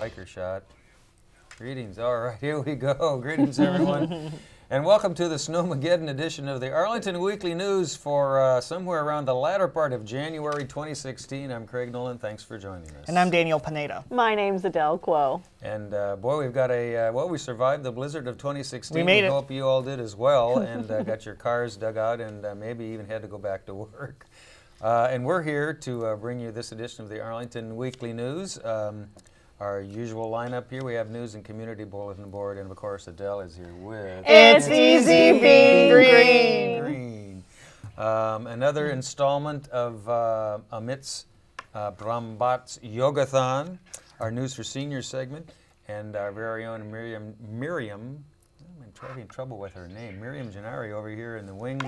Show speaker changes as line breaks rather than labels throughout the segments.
Biker shot. Greetings. All right, here we go. Greetings, everyone. And welcome to the Snowmageddon edition of the Arlington Weekly News for somewhere around the latter part of January 2016. I'm Craig Nolan. Thanks for joining us.
And I'm Daniel Pineda.
My name's Adele Quo.
And boy, we've got we survived the blizzard of 2016.
We made it.
Hope you all did as well, and got your cars dug out and maybe even had to go back to work. And we're here to bring you this edition of the Arlington Weekly News. Our usual lineup here, we have News and Community Bulletin Board, and of course Adele is here with...
It's easy being green.
Another installment of Amit Brahmbhatt's Yogathon, our News for Seniors segment, and our very own Miriam, I'm having trouble with her name, Miriam Gennari over here in the wings,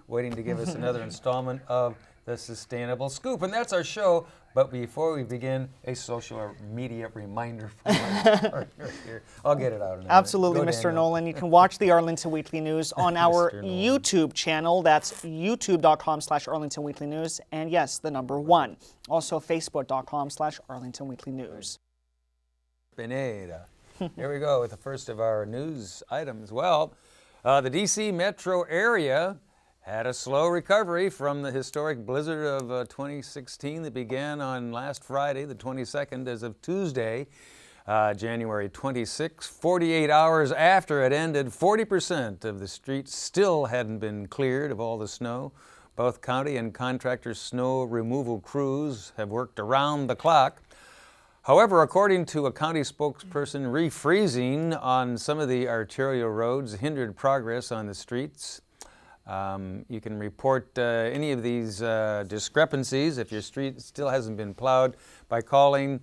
waiting to give us another installment of the Sustainable Scoop. And that's our show. But before we begin, a social media reminder from our partner here. I'll get it out in a minute.
Absolutely,
Go,
Mr.
Daniel.
Nolan. You can watch the Arlington Weekly News on our YouTube channel. That's youtube.com/Arlington Weekly News. And yes, the number 1. Also, facebook.com/Arlington Weekly News.
Pineda. Here we go with the first of our news items. Well, the D.C. metro area had a slow recovery from the historic blizzard of 2016 that began on last Friday, the 22nd, as of Tuesday, January 26. 48 hours after it ended, 40% of the streets still hadn't been cleared of all the snow. Both county and contractor snow removal crews have worked around the clock. However, according to a county spokesperson, refreezing on some of the arterial roads hindered progress on the streets. You can report any of these discrepancies if your street still hasn't been plowed by calling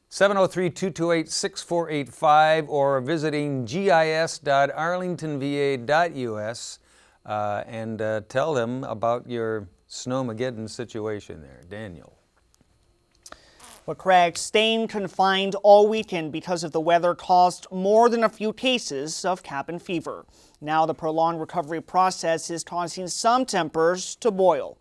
703-228-6485 or visiting gis.arlingtonva.us and tell them about your Snowmageddon situation there. Daniel.
Well, Craig, staying confined all weekend because of the weather caused more than a few cases of cabin fever. Now the prolonged recovery process is causing some tempers to boil.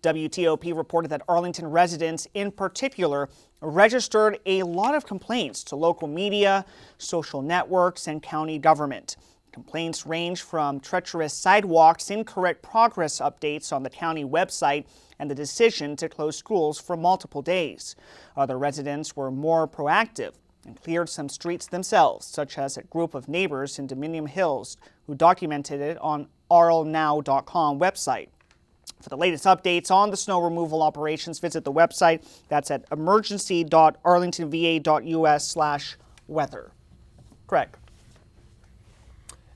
WTOP reported that Arlington residents in particular registered a lot of complaints to local media, social networks, and county government. Complaints range from treacherous sidewalks, incorrect progress updates on the county website, and the decision to close schools for multiple days. Other residents were more proactive and cleared some streets themselves, such as a group of neighbors in Dominion Hills who documented it on arlnow.com website. For the latest updates on the snow removal operations, visit the website. That's at emergency.arlingtonva.us/weather. Craig.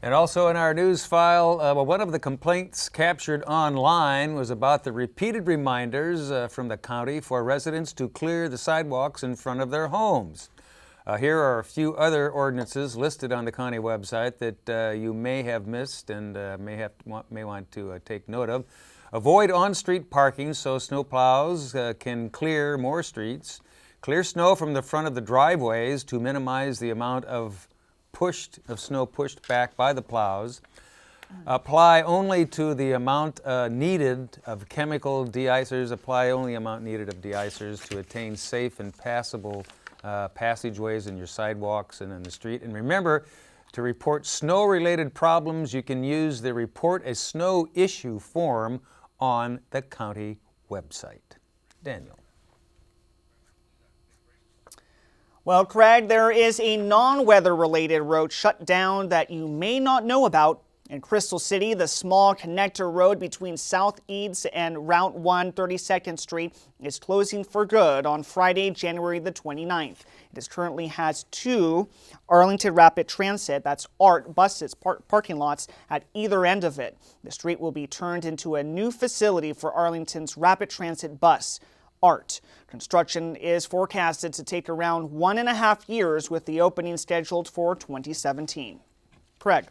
And also in our news file, one of the complaints captured online was about the repeated reminders from the county for residents to clear the sidewalks in front of their homes. Here are a few other ordinances listed on the county website that you may have missed and may want to take note of. Avoid on-street parking so snowplows can clear more streets. Clear snow from the front of the driveways to minimize the amount of snow pushed back by the plows. Apply only to the amount needed of chemical de-icers. Apply only amount needed of de-icers to attain safe and passable passageways in your sidewalks and in the street. And remember, to report snow-related problems, you can use the Report a Snow Issue form on the county website. Daniel.
Well, Craig, there is a non-weather related road shut down that you may not know about. In Crystal City, the small connector road between South Eads and Route 1 32nd Street is closing for good on Friday, January the 29th. It currently has 2 Arlington Rapid Transit, that's ART, buses, parking lots at either end of it. The street will be turned into a new facility for Arlington's Rapid Transit bus, ART. Construction is forecasted to take around 1.5 years, with the opening scheduled for 2017. Craig.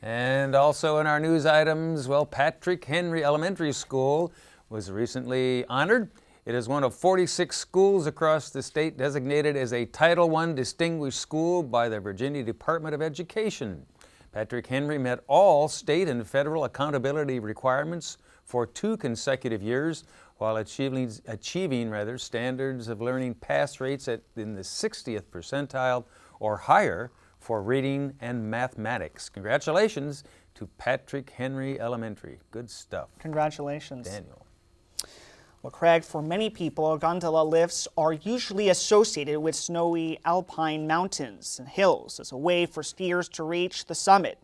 And also in our news items, well, Patrick Henry Elementary School was recently honored. It is one of 46 schools across the state designated as a Title I Distinguished School by the Virginia Department of Education. Patrick Henry met all state and federal accountability requirements for 2 consecutive years. while achieving standards of learning pass rates in the 60th percentile or higher for reading and mathematics. Congratulations to Patrick Henry Elementary. Good stuff.
Congratulations.
Daniel.
Well, Craig, for many people, gondola lifts are usually associated with snowy alpine mountains and hills as a way for skiers to reach the summit.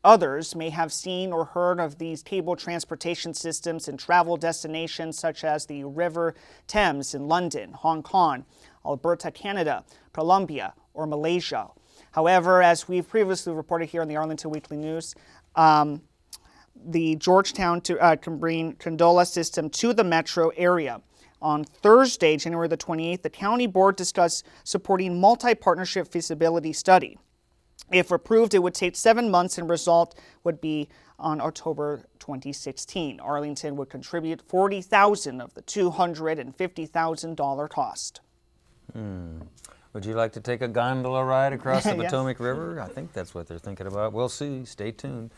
Others may have seen or heard of these cable transportation systems in travel destinations such as the River Thames in London, Hong Kong, Alberta, Canada, Colombia, or Malaysia. However, as we've previously reported here on the Arlington Weekly News, the Georgetown can bring gondola system to the metro area. On Thursday, January the 28th, the county board discussed supporting multi-partnership feasibility study. If approved, it would take 7 months and result would be on October 2016. Arlington would contribute $40,000 of the $250,000 cost.
Would you like to take a gondola ride across the
Yes.
Potomac River? I think that's what they're thinking about. We'll see. Stay tuned.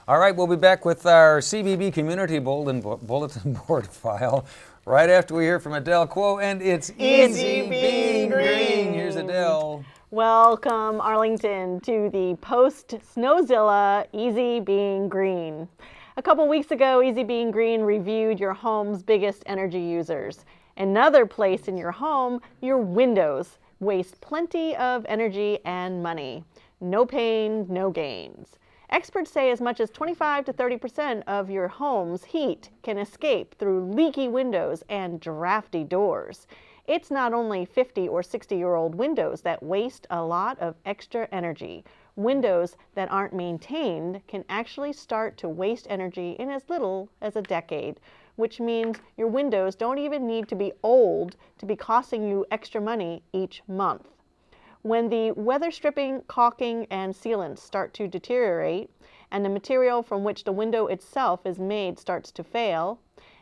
All right, we'll be back with our CBB Community Bulletin Board file right after we hear from Adele Quo, and it's
Easy Being Green.
Here's Adele.
Welcome, Arlington, to the post-Snowzilla Easy Being Green. A couple weeks ago, Easy Being Green reviewed your home's biggest energy users. Another place in your home, your windows, waste plenty of energy and money. No pain, no gains. Experts say as much as 25 to 30% of your home's heat can escape through leaky windows and drafty doors. It's not only 50 or 60-year-old windows that waste a lot of extra energy. Windows that aren't maintained can actually start to waste energy in as little as a decade, which means your windows don't even need to be old to be costing you extra money each month. When the weather stripping, caulking, and sealants start to deteriorate, and the material from which the window itself is made starts to fail,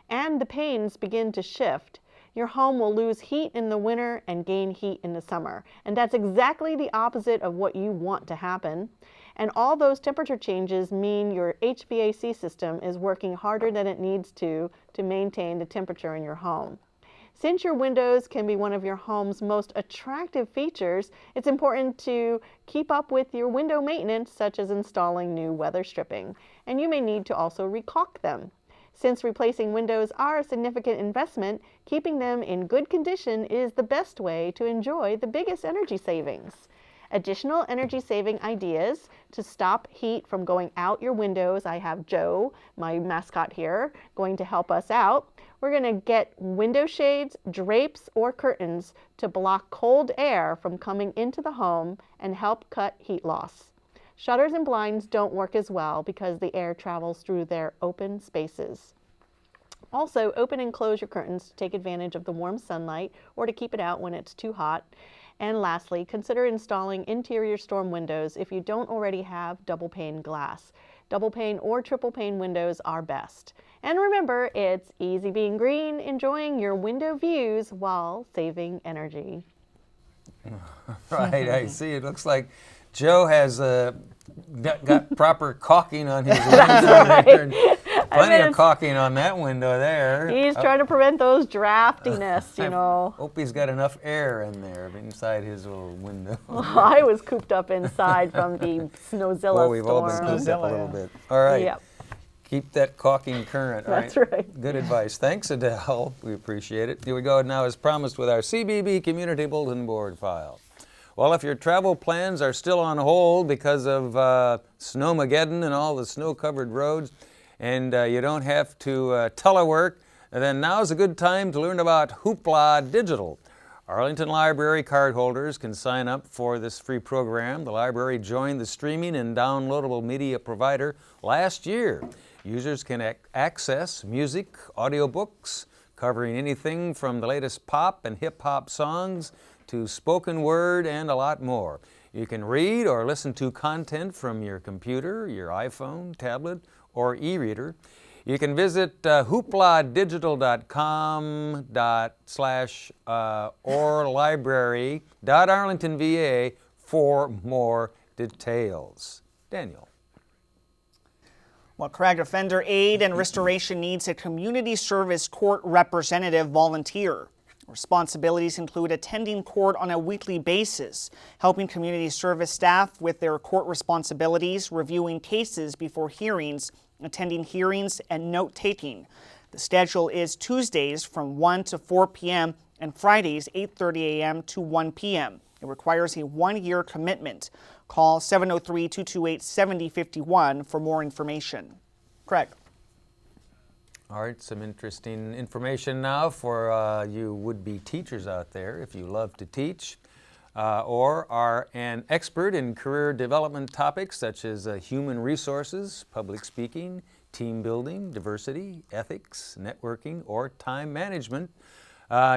and the panes begin to shift, your home will lose heat in the winter and gain heat in the summer. And that's exactly the opposite of what you want to happen. And all those temperature changes mean your HVAC system is working harder than it needs to maintain the temperature in your home. Since your windows can be one of your home's most attractive features, it's important to keep up with your window maintenance, such as installing new weather stripping. And you may need to also recaulk them. Since replacing windows are a significant investment, keeping them in good condition is the best way to enjoy the biggest energy savings. Additional energy saving ideas to stop heat from going out your windows. I have Joe, my mascot here, going to help us out. We're going to get window shades, drapes, or curtains to block cold air from coming into the home and help cut heat loss. Shutters and blinds don't work as well because the air travels through their open spaces. Also, open and close your curtains to take advantage of the warm sunlight or to keep it out when it's too hot. And lastly, consider installing interior storm windows if you don't already have double pane glass. Double pane or triple pane windows are best. And remember, it's easy being green, enjoying your window views while saving energy.
Right, I see. It looks like Joe has got proper caulking on his window there. Plenty of caulking on that window there.
He's trying to prevent those draftiness, you know.
Hope he's got enough air in there inside his little window.
I was cooped up inside from the Snowzilla
Well, we've all been
storm.
cooped up a little bit. All right.
Yep.
Keep that caulking current. All
That's right.
Good advice. Thanks, Adele. We appreciate it. Here we go now, as promised, with our CBB Community Bulletin Board file. Well, if your travel plans are still on hold because of Snowmageddon and all the snow-covered roads, and you don't have to telework, then now's a good time to learn about Hoopla Digital. Arlington Library cardholders can sign up for this free program. The library joined the streaming and downloadable media provider last year. Users can access music, audiobooks, covering anything from the latest pop and hip-hop songs to spoken word and a lot more. You can read or listen to content from your computer, your iPhone, tablet, or e-reader. You can visit hoopladigital.com/or library.arlingtonva for more details. Daniel.
Well, Craig, offender aid and restoration needs a community service court representative volunteer. Responsibilities include attending court on a weekly basis, helping community service staff with their court responsibilities, reviewing cases before hearings, attending hearings, and note-taking. The schedule is Tuesdays from 1 to 4 p.m. and Fridays 8:30 a.m. to 1 p.m. It requires a one-year commitment. Call 703-228-7051 for more information. Craig.
All right, some interesting information now for you would-be teachers out there if you love to teach or are an expert in career development topics such as human resources, public speaking, team building, diversity, ethics, networking, or time management.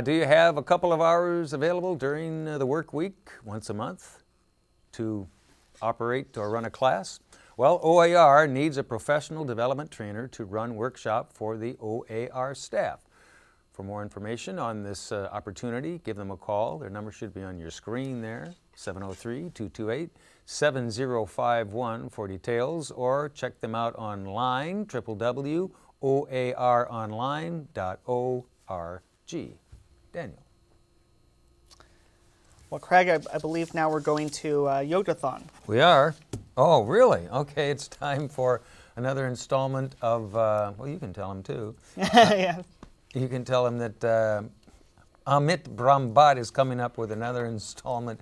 Do you have a couple of hours available during the work week once a month to operate or run a class? Well, OAR needs a professional development trainer to run workshop for the OAR staff. For more information on this opportunity, give them a call. Their number should be on your screen there, 703-228-7051 for details, or check them out online, www.oaronline.org. Daniel.
Well, Craig, I believe now we're going to Yogathon.
We are? Oh, really? Okay, it's time for another installment of, well, you can tell him too.
Yeah.
You can tell him that Amit Brahmbhatt is coming up with another installment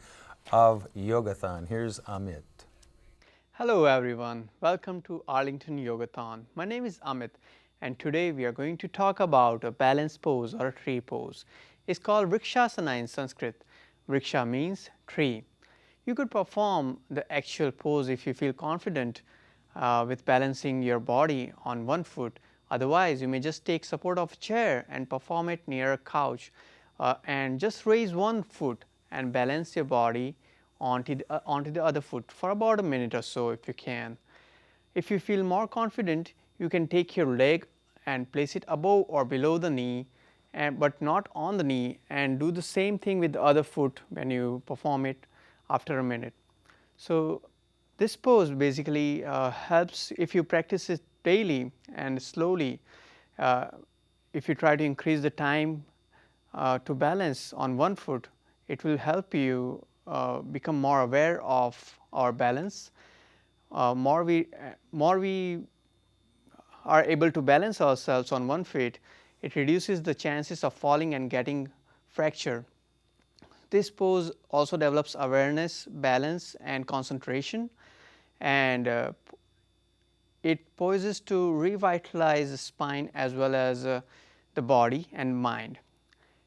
of Yogathon. Here's Amit.
Hello everyone, welcome to Arlington Yogathon. My name is Amit and today we are going to talk about a balance pose or a tree pose. It's called Vrikshasana in Sanskrit. Vriksha means tree. You could perform the actual pose if you feel confident with balancing your body on one foot. Otherwise, you may just take support of a chair and perform it near a couch and just raise one foot and balance your body onto the other foot for about a minute or so if you can. If you feel more confident, you can take your leg and place it above or below the knee but not on the knee, and do the same thing with the other foot when you perform it after a minute. So this pose basically helps if you practice it daily and slowly. If you try to increase the time to balance on one foot, it will help you become more aware of our balance. More we are able to balance ourselves on one foot, it reduces the chances of falling and getting fracture. This pose also develops awareness, balance, and concentration, and it poses to revitalize the spine as well as the body and mind.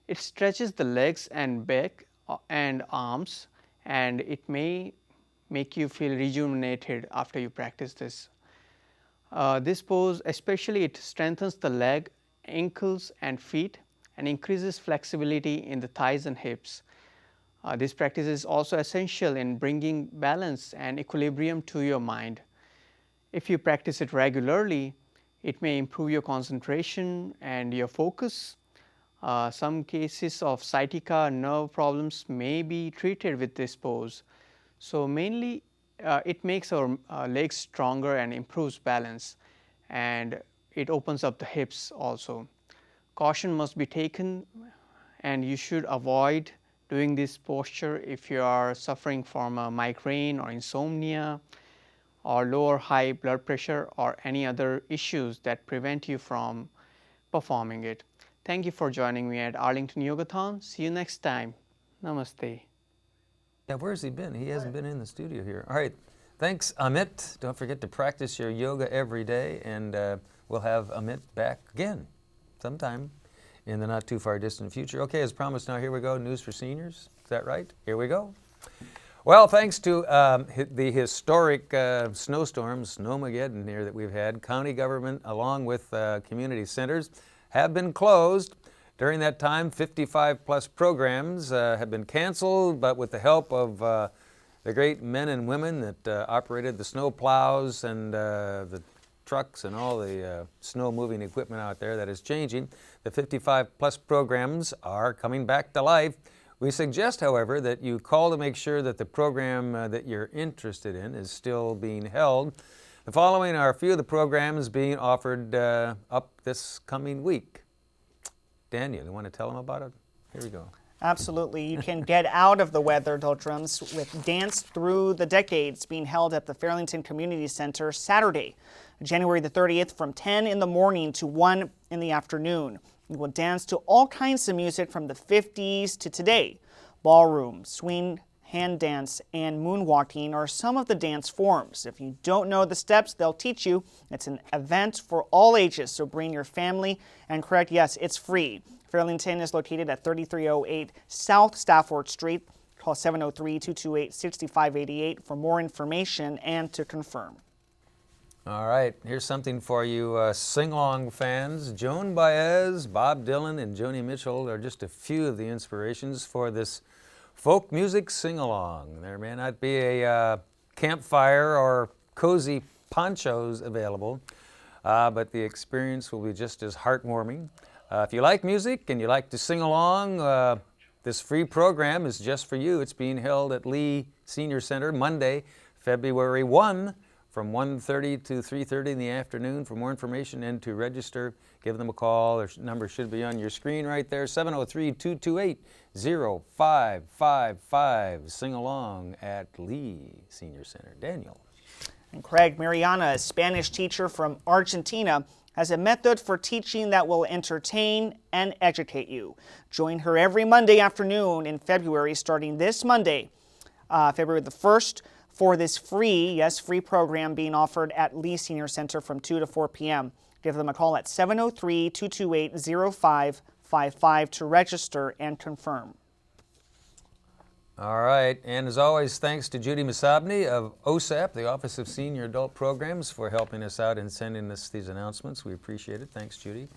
It stretches the legs and back and arms, and it may make you feel rejuvenated after you practice this. This pose especially, it strengthens the leg, ankles and feet and increases flexibility in the thighs and hips. This practice is also essential in bringing balance and equilibrium to your mind. If you practice it regularly, it may improve your concentration and your focus. Some cases of sciatica nerve problems may be treated with this pose. So mainly it makes our legs stronger and improves balance, and it opens up the hips also. Caution must be taken, and you should avoid doing this posture if you are suffering from a migraine or insomnia or low or high blood pressure or any other issues that prevent you from performing it. Thank you for joining me at Arlington Yogathon. See you next time. Namaste.
Yeah, where's he been? He hasn't been in the studio here. All right, thanks, Amit. Don't forget to practice your yoga every day, and we'll have Amit back again sometime in the not too far distant future. Okay, as promised, now here we go, news for seniors. Is that right? Here we go. Well, thanks to the historic snowstorms, Snowmageddon here that we've had, county government along with community centers have been closed. During that time, 55-plus programs have been canceled, but with the help of the great men and women that operated the snow plows and the trucks and all the snow moving equipment out there that is changing, the 55-plus programs are coming back to life. We suggest, however, that you call to make sure that the program that you're interested in is still being held. The following are a few of the programs being offered up this coming week. Daniel, you want to tell them about it? Here we go.
Absolutely. You can get out of the weather doldrums with Dance Through the Decades being held at the Fairlington Community Center Saturday, January the 30th from 10 in the morning to 1 in the afternoon. You will dance to all kinds of music from the 50s to today. Ballroom, swing, hand dance, and moonwalking are some of the dance forms. If you don't know the steps, they'll teach you. It's an event for all ages, so bring your family. And correct, yes, it's free. Fairlington is located at 3308 South Stafford Street. Call 703-228-6588 for more information and to confirm.
All right, here's something for you sing-along fans. Joan Baez, Bob Dylan, and Joni Mitchell are just a few of the inspirations for this folk music sing-along. There may not be a campfire or cozy ponchos available, but the experience will be just as heartwarming. If you like music and you like to sing along, this free program is just for you. It's being held at Lee Senior Center Monday, February 1 from 1:30 to 3:30 in the afternoon. For more information and to register, give them a call. Their number should be on your screen right there, 703-228-0555. Sing along at Lee Senior Center. Daniel.
And Craig Mariana, a Spanish teacher from Argentina, has a method for teaching that will entertain and educate you. Join her every Monday afternoon in February, starting this Monday, February the 1st, for this free program being offered at Lee Senior Center from 2 to 4 p.m. Give them a call at 703-228-0555 to register and confirm.
All right, and as always, thanks to Judy Masabny of OSAP, the Office of Senior Adult Programs, for helping us out and sending us these announcements. We appreciate it. Thanks, Judy.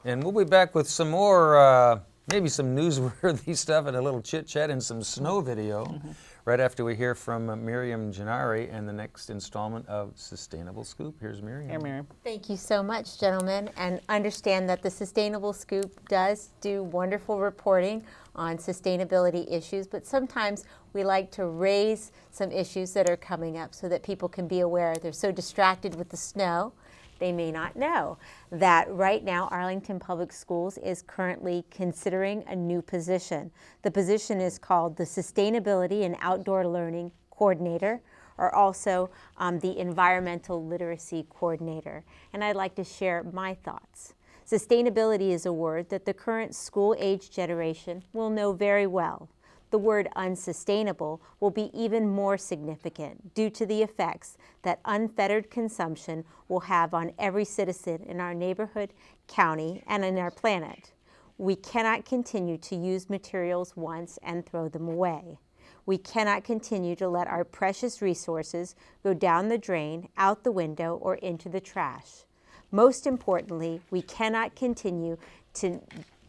And we'll be back with some more, maybe some newsworthy stuff and a little chit-chat and some snow video right after we hear from Miriam Gennari and the next installment of Sustainable Scoop. Here's Miriam.
Here, Miriam.
Thank you so much, gentlemen, and understand that the Sustainable Scoop does do wonderful reporting on sustainability issues, but sometimes we like to raise some issues that are coming up so that people can be aware. They're so distracted with the snow, they may not know that right now Arlington Public Schools is currently considering a new position. The position is called the Sustainability and Outdoor Learning Coordinator, or also the Environmental Literacy Coordinator. And I'd like to share my thoughts. Sustainability is a word that the current school-age generation will know very well. The word unsustainable will be even more significant due to the effects that unfettered consumption will have on every citizen in our neighborhood, county, and in our planet. We cannot continue to use materials once and throw them away. We cannot continue to let our precious resources go down the drain, out the window, or into the trash. Most importantly, we cannot continue to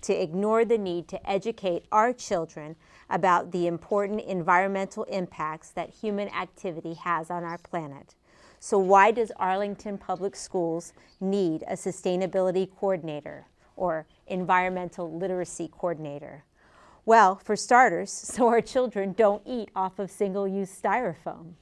ignore the need to educate our children about the important environmental impacts that human activity has on our planet. So why does Arlington Public Schools need a sustainability coordinator or environmental literacy coordinator? Well, for starters, so our children don't eat off of single-use styrofoam.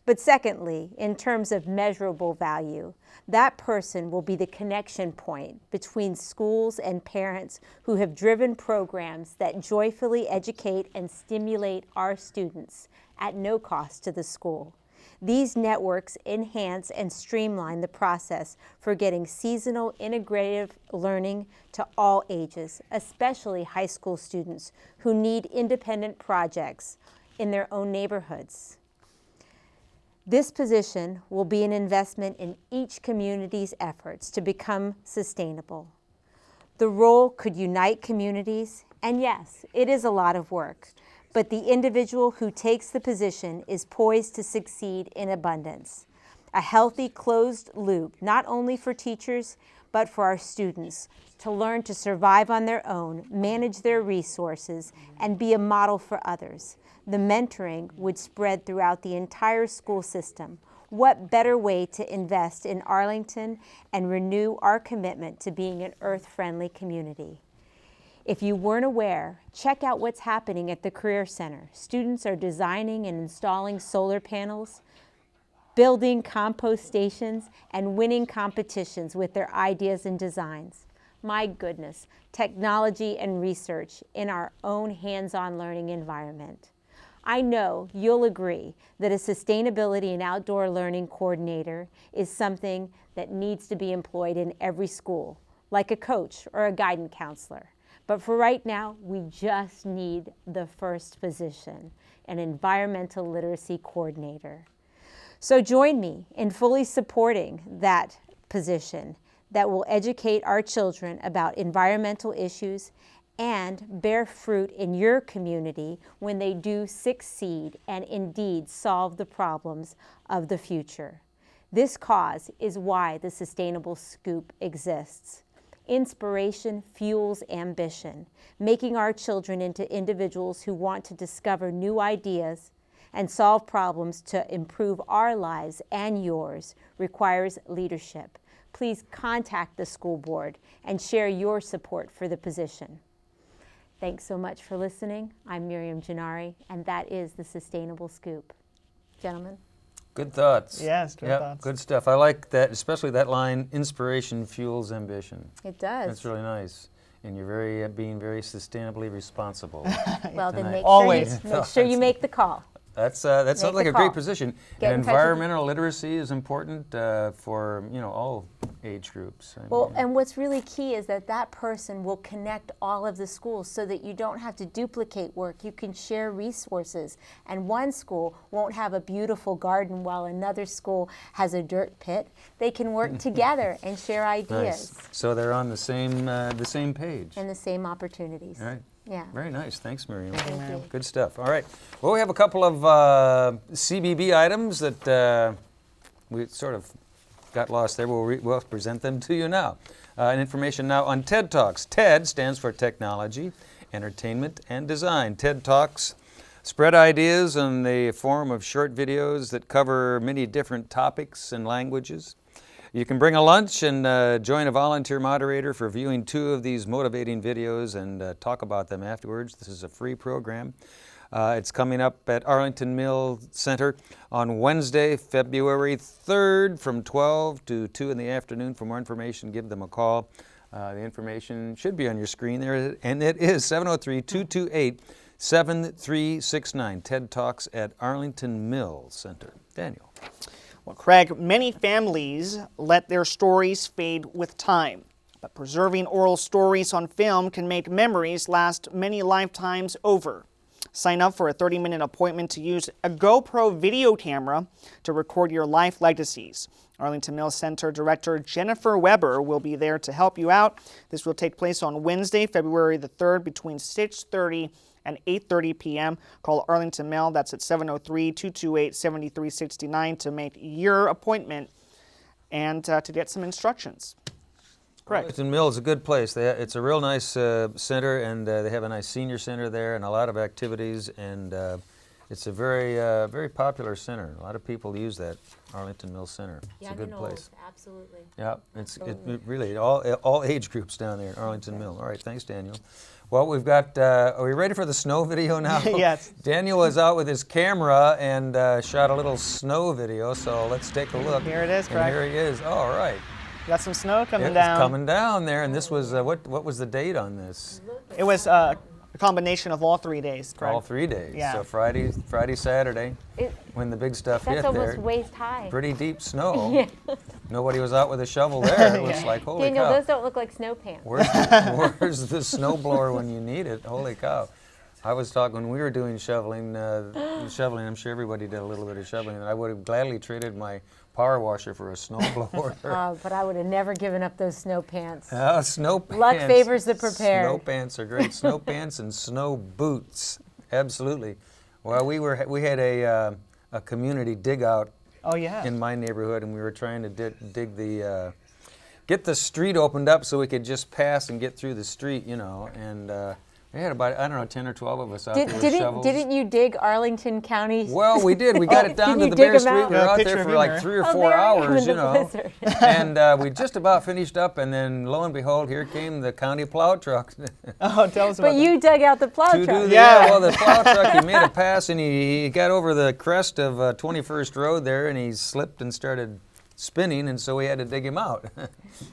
But secondly, in terms of measurable value, that person will be the connection point between schools and parents who have driven programs that joyfully educate and stimulate our students at no cost to the school. These networks enhance and streamline the process for getting seasonal integrative learning to all ages, especially high school students who need independent projects in their own neighborhoods. This position will be an investment in each community's efforts to become sustainable. The role could unite communities, and yes, it is a lot of work, but the individual who takes the position is poised to succeed in abundance. A healthy closed loop, not only for teachers, but for our students to learn to survive on their own, manage their resources, and be a model for others. The mentoring would spread throughout the entire school system. What better way to invest in Arlington and renew our commitment to being an earth-friendly community? If you weren't aware, check out what's happening at the Career Center. Students are designing and installing solar panels building compost stations, and winning competitions with their ideas and designs. My goodness, technology and research in our own hands-on learning environment. I know you'll agree that a sustainability and outdoor learning coordinator is something that needs to be employed in every school, like a coach or a guidance counselor. But for right now, we just need the first position, an environmental literacy coordinator. So join me in fully supporting that position that will educate our children about environmental issues and bear fruit in your community when they do succeed and indeed solve the problems of the future. This cause is why the Sustainable Scoop exists. Inspiration fuels ambition. Making our children into individuals who want to discover new ideas and solve problems to improve our lives and yours requires leadership. Please contact the school board and share your support for the position. Thanks so much for listening. I'm Miriam Gennari, and that is the Sustainable Scoop. Gentlemen?
Good thoughts.
Yes, good
Yep,
thoughts.
good stuff. I like that, especially that line, inspiration fuels ambition.
It does.
That's really nice. And you're being very sustainably responsible.
Well, then
tonight.
Always.
make sure you make the call.
That
Make
sounds like
the
a great
call.
position.
Get
And
in touch with
environmental literacy is important for all age groups. I
Well,
mean,
and what's really key is that that person will connect all of the schools so that you don't have to duplicate work. You can share resources. And one school won't have a beautiful garden while another school has a dirt pit. They can work together and share ideas
nice. So they're on the same page.
and the same opportunities.
All right.
Yeah.
Very nice. Thanks, Miriam.
Thank you.
Good stuff. All right. Well, we have a couple of CBB items that we sort of got lost there. We'll present them to you now. And information now on TED Talks. TED stands for Technology, Entertainment, and Design. TED Talks spread ideas in the form of short videos that cover many different topics and languages. You can bring a lunch and join a volunteer moderator for viewing 2 of these motivating videos and talk about them afterwards. This is a free program. It's coming up at Arlington Mill Center on Wednesday, February 3rd from 12 to 2 in the afternoon. For more information, give them a call. The information should be on your screen there, and it is 703-228-7369. TED Talks at Arlington Mill Center. Daniel.
Well, Craig, many families let their stories fade with time, but preserving oral stories on film can make memories last many lifetimes over. Sign up for a 30-minute appointment to use a GoPro video camera to record your life legacies. Arlington Mill Center Director Jennifer Weber will be there to help you out. This will take place on Wednesday, February the 3rd between 6:30 and 8:30 p.m. Call Arlington Mill. That's at 703-228-7369 to make your appointment and to get some instructions. Correct.
Arlington Mill is a good place. It's a real nice center, and they have a nice senior center there and a lot of activities, and it's a very popular center. A lot of people use that Arlington Mill Center. It's a good place.
Absolutely.
Yeah, it really all age groups down there at Arlington Mill. All right, thanks, Daniel. Well, we've got, are we ready for the snow video now?
Yes.
Daniel was out with his camera and shot a little snow video, so let's take a look.
Here it is,
And
Craig.
here he is. Oh, all right.
Got some snow coming
It's
down.
coming down there, and this was, what was the date on this?
It was a combination of all 3 days, Craig.
All 3 days.
Yeah.
So Friday, Saturday, when the big stuff hit
That's
there.
almost waist high.
Pretty deep snow. Nobody was out with a shovel there. It was like, holy
Daniel,
cow.
those don't look like snow pants.
Where's the snowblower when you need it? Holy cow. I was talking when we were doing shoveling, I'm sure everybody did a little bit of shoveling, and I would have gladly traded my power washer for a snowblower.
But I would have never given up those snow pants.
Snow pants.
Luck favors the prepared.
Snow pants are great. Snow pants and snow boots. Absolutely. Well, we had a community dig out
Oh, yeah.
in my neighborhood, and we were trying to get the street opened up so we could just pass and get through the street, and They had about, I don't know, 10 or 12 of us out there with shovels.
Didn't you dig Arlington County?
Well, we did. We got it down
Did
to
you
the
dig
bare
'em
street.
out?
We were
Yeah,
out
picture
there
of
for
you,
like
Mary.
3 or
Oh,
4
there I am in
hours,
the
you know.
blizzard.
And we just about finished up, and then lo and behold, here came the county plow truck.
Oh, tell us about
But you dug out the plow
To
truck.
do the,
Yeah.
well, the plow truck, he made a pass, and he got over the crest of 21st Road there, and he slipped and started spinning, and so we had to dig him out.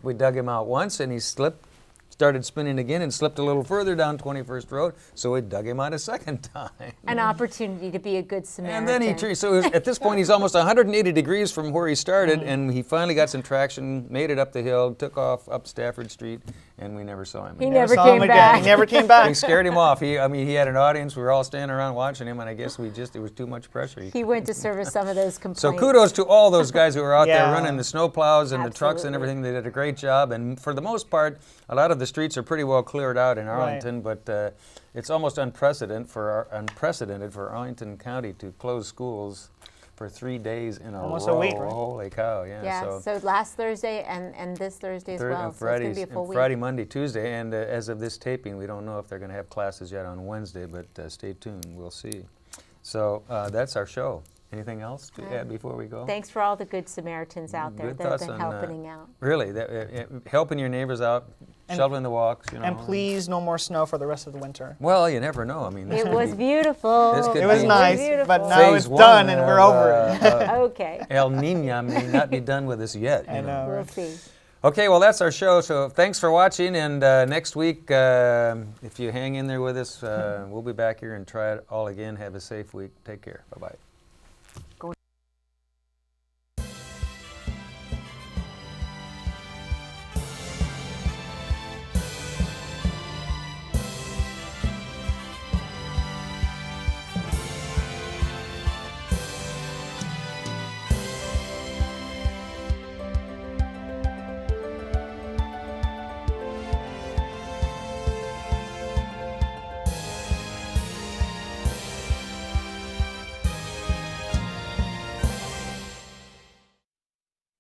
We dug him out once, and he slipped, started spinning again, and slipped a little further down 21st Road, so we dug him out a second time.
An opportunity to be a good Samaritan.
And then so at this point he's almost 180 degrees from where he started, and he finally got some traction, made it up the hill, took off up Stafford Street, and we never saw him
He
again.
never
saw
came
him again.
back.
He never came back.
We scared him off. He had an audience. We were all standing around watching him, and I guess it was too much pressure.
He went to service some of those complaints.
So kudos to all those guys who were out there
Yeah.
running the snow plows and the trucks and
Absolutely.
everything. They did a great job, and for the most part, a lot of the streets are pretty well cleared out in Arlington, but it's almost unprecedented for Arlington County to close schools for 3 days in a
Almost
row.
a week, right?
Holy cow! Yeah.
Yeah, so last Thursday and this Thursday as well. So it's going to be a full week.
Friday, Monday, Tuesday, and as of this taping, we don't know if they're going to have classes yet on Wednesday, but stay tuned. We'll see. So that's our show. Anything else to add before we go?
Thanks for all the good Samaritans out there
Good
that have
thoughts
been
on,
helping out.
Really, helping your neighbors out, shoveling the walks, you know.
And please, no more snow for the rest of the winter.
Well, you never know. I mean, this
It
could
was
be
beautiful.
This could
It was
be
nice,
beautiful.
but now
phase
it's
one
done and we're
of,
over it.
Okay,
El Nino may not be done with us yet.
I
you
know.
we'll
right?
see.
Okay, well, that's our show. So thanks for watching. And next week, if you hang in there with us, we'll be back here and try it all again. Have a safe week. Take care. Bye-bye.